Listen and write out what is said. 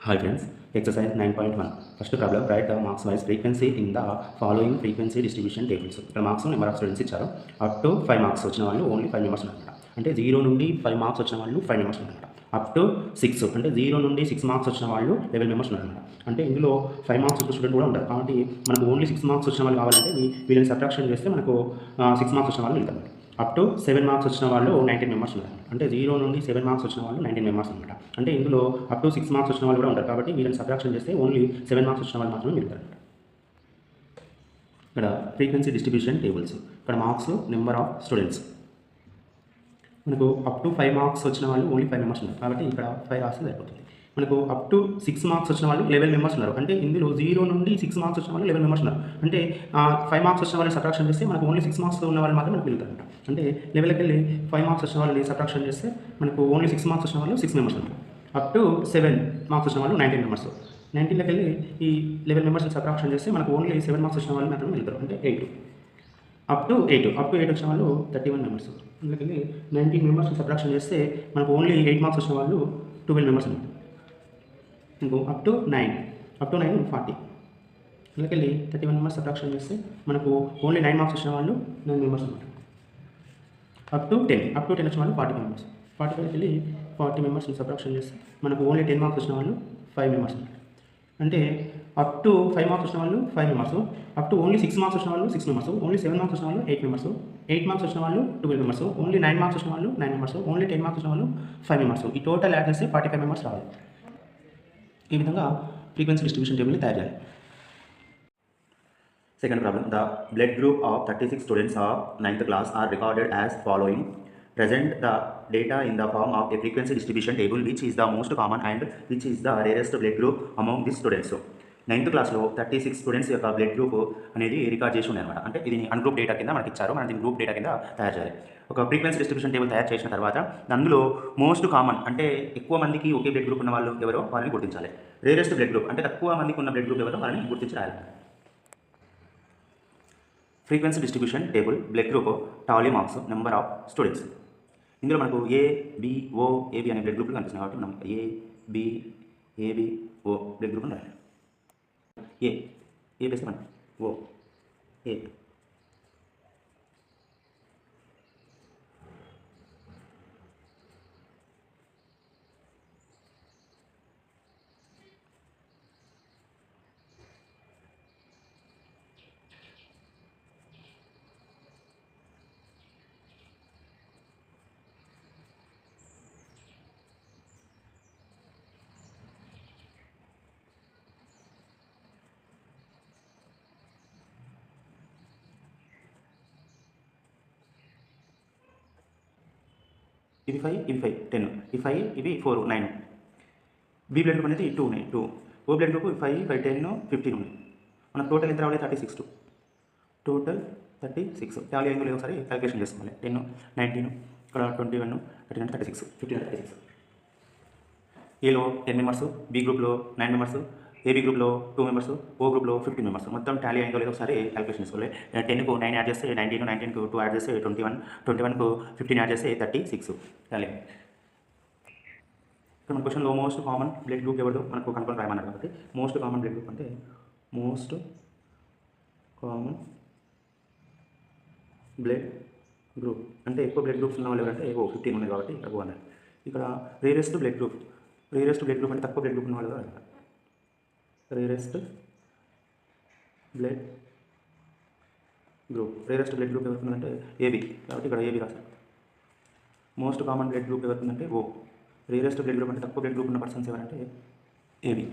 Hi friends, exercise 9.1. First problem, write the marks wise frequency in the following frequency distribution tables. ఇక్కడ marks number of students ఇచ్చారు. Up to 5 marks వచ్చిన వాళ్ళు only 5 members ఉన్నారన్నమాట. అంటే 0 నుండి 5 marks వచ్చిన వాళ్ళు 5 మెంబర్స్ ఉన్నారన్నమాట. అప్ టు 6 అంటే 0 నుండి 6 మార్క్స్ వచ్చిన వాళ్ళు 11 మెంబర్స్ ఉన్నారన్నమాట. అంటే ఇందులో 5 మార్క్స్ వచ్చిన స్టూడెంట్ కూడా ఉంటారు. కాబట్టి మనకు ఓన్లీ 6 మార్క్స్ వచ్చిన వాళ్ళు కావాలంటే వీళ్ళని సబ్ట్రాక్షన్ చేస్తే మనకు 6 మార్క్స్ వచ్చిన వాళ్ళు వెళ్తారు. అప్ టు 7 మార్క్స్ వచ్చిన వాళ్ళు 19 మెంబర్స్ ఉన్నారు. అంటే 0 నుండి 7 మార్క్స్ వచ్చిన వాళ్ళు 19 మెంబర్స్ అనమాట. అంటే ఇందులో అప్ టు 6 మార్క్స్ వచ్చిన వాళ్ళు కూడా ఉంటారు. కాబట్టి వీళ్ళని సబ్ట్రాక్షన్ చేస్తే ఓన్లీ 7 మార్క్స్ వచ్చిన వాళ్ళు మాత్రమే మిగులుతారు. ఇక్కడ ఫ్రీక్వెన్సీ డిస్ట్రిబ్యూషన్ టేబుల్స్, ఇక్కడ మార్క్స్ నెంబర్ ఆఫ్ స్టూడెంట్స్. మనకు అప్ టు 5 మార్క్స్ వచ్చిన వాళ్ళు ఓన్లీ 5 మెంబర్స్ ఉన్నారు. కాబట్టి ఇక్కడ 5 రాస్తే సరిపోతుంది. మనకు అప్ టు 6 మార్క్స్ వచ్చిన వాళ్ళు 11 మెంబర్స్ ఉన్నారు. అంటే ఇందులో 0 నుండి 6 మార్క్స్ వచ్చిన వాళ్ళు 11 మెంబర్స్ ఉన్నారు. అంటే 5 మార్క్స్ వచ్చిన వాళ్ళని సబ్ట్రాక్షన్ చేస్తే మనకు ఓన్లీ 6 మార్క్స్ ఉన్న వాళ్ళు మాత్రం మనకు మిగులుతారు. అంటే లెవెల్కి వెళ్ళి 5 మార్క్స్ వచ్చిన వాళ్ళని సబ్ట్రాక్షన్ చేస్తే మనకు ఓన్లీ 6 మార్క్స్ వచ్చిన వాళ్ళు 6 మెంబర్స్ ఉన్నారు. అప్ టు 7 మార్క్స్ వచ్చిన వాళ్ళు 19 మెంబర్స్. 19లోకి వెళ్ళి ఈ 11 మెంబర్స్ని సబ్ట్రాక్షన్ చేస్తే మనకు ఓన్లీ 7 మార్క్స్ వచ్చిన వాళ్ళు మాత్రం మిగులుతారు. అంటే 8. అప్ టు 8 వచ్చిన వాళ్ళు 31 మెంబర్స్. అందులోకి వెళ్ళి 19 మెంబర్స్ని సబ్ట్రాక్షన్ చేస్తే మనకు ఓన్లీ 8 మార్క్స్ వచ్చిన వాళ్ళు 12 మెంబర్స్ ఉన్నారు. ఇంకో అప్ టు 9 40. అందులోకి వెళ్ళి 31 మెంబర్స్ సబ్ట్రాక్షన్ చేస్తే మనకు ఓన్లీ 9 మార్క్స్ వచ్చిన వాళ్ళు 9 మెంబర్స్ ఉన్నారు. అప్ టు 10 వచ్చిన వాళ్ళు 40 మెంబర్స్. 45కి వెళ్ళి 40 మెంబర్స్ని సబ్ట్రాక్షన్ చేస్తే మనకు ఓన్లీ 10 మార్క్స్ వచ్చిన వాళ్ళు 5 మెంబర్స్ ఉన్నారు. అంటే అప్ టు 5 మార్క్స్ వచ్చిన వాళ్ళు 5 members, up to only 6 marks వచ్చిన వాళ్ళు 6 మెంబర్స్, ఓన్లీ 7 మార్క్స్ వచ్చిన వాళ్ళు 8 మెంబర్స్, 8 మార్క్స్ వచ్చిన వాళ్ళు 12 మెంబర్స్, ఓన్లీ 9 మార్క్స్ వచ్చిన వాళ్ళు 9 మెంబర్స్, ఓన్లీ 10 మార్క్స్ వచ్చిన వాళ్ళు 5 మెంబర్స్. ఈ టోటల్ యాడ్ చేస్తే 45 మెంబర్స్ రావాలి. ఈ విధంగా ఫ్రీక్వెన్సీ డిస్ట్రిబ్యూషన్ టేబుల్ని తయారు చేయాలి. Second problem, the blood group of 36 students of 9th class are recorded as following. Present the data in the form of a frequency distribution table which is the most common and which is the rarest blood group among these students. 9th క్లాస్లో 36 students యొక్క blood group అనేది record చేసి ఉన్నాయి అనమాట. అంటే ఇది ungroup data కింద మనకి ఇచ్చారు, మనం దీని గ్రూప్ డేటా కింద తయారు చేయాలి. ఒక ఫ్రీక్వెన్సీ డిస్ట్రిబ్యూషన్ టేబుల్ తయారు చేసిన తర్వాత అందులో మోస్ట్ కామన్ అంటే ఎక్కువ మందికి ఒకే బ్లడ్ గ్రూప్ ఉన్న వాళ్ళు ఎవరో వాళ్ళని గుర్తించాలి. రేరెస్ట్ బ్లడ్ గ్రూప్ అంటే తక్కువ మందికి ఉన్న బ్లడ్ గ్రూప్ ఎవరో వాళ్ళని గుర్తించి రాయాలి. Frequency distribution table blood group Tally marks number of students. ఇందులో మనకు ఏబి అనే బ్లడ్ గ్రూప్లు కనిపిస్తున్నాయి. కాబట్టి మనం ఏబిఓ బ్లడ్ గ్రూప్ రాయాలి. ఏ ప్లస్ 1 ఓ ఏ. ఇవి 5 10, ఈ 5 ఇవి 4 9. బి బ్లడ్ గ్రూప్ అనేది 2 ఉన్నాయి 2. ఓ బ్లడ్ గ్రూప్ 5 10 15 ఉన్నాయి. మన టోటల్ ఎంత రావాలి? 36. టోటల్ 36. టాలీ అయిందో లేదో ఒకసారి క్యాలిక్యులేషన్ చేసుకోవాలి. 10 19 ఇక్కడ 21 39 36 15 36. ఏలో 10 మెంబర్స్, బి గ్రూప్లో 9 మెంబర్స్, ఏబీ గ్రూప్లో 2 మెంబర్స్, ఓ గ్రూప్లో 15 మెంబర్స్. మొత్తం టాలీ అయిందో లేదో ఒకసారి క్యాలిక్యులేషన్ చేసుకోవాలి. 10కు 9 యాడ్ చేస్తే 19, 19కు 2 యాడ్ చేస్తే 21, 21కు 15 యాడ్ చేస్తే 36 టాలీ. ఇక్కడ మన క్వశ్చన్లో మోస్ట్ కామన్ బ్లడ్ గ్రూప్ ఎవరిదో మనకు కనుక్కొని రాయమన్నారు. కాబట్టి మోస్ట్ కామన్ బ్లడ్ గ్రూప్ అంటే మోస్ట్ కామన్ బ్లడ్ గ్రూప్ అంటే ఎక్కువ బ్లడ్ గ్రూప్స్ ఉన్న వాళ్ళు ఎవరంటే 15 ఉన్నాయి కాబట్టి ఇక్కడ అన్నారు. ఇక్కడ రేరెస్ట్ బ్లడ్ గ్రూప్ అంటే తక్కువ బ్లడ్ గ్రూప్ ఉన్న వాళ్ళు అన్నారు. రేరెస్ట్ బ్లడ్ గ్రూప్ ఎవరుందంటే ఏబి, కాబట్టి ఇక్కడ ఏబి రాశారు. మోస్ట్ కామన్ బ్లడ్ గ్రూప్ ఎవరుందంటే ఓ. రేరెస్ట్ బ్లడ్ గ్రూప్ అంటే తక్కువ బ్లడ్ గ్రూప్ ఉన్న పర్సన్స్ ఎవరంటే ఏబి.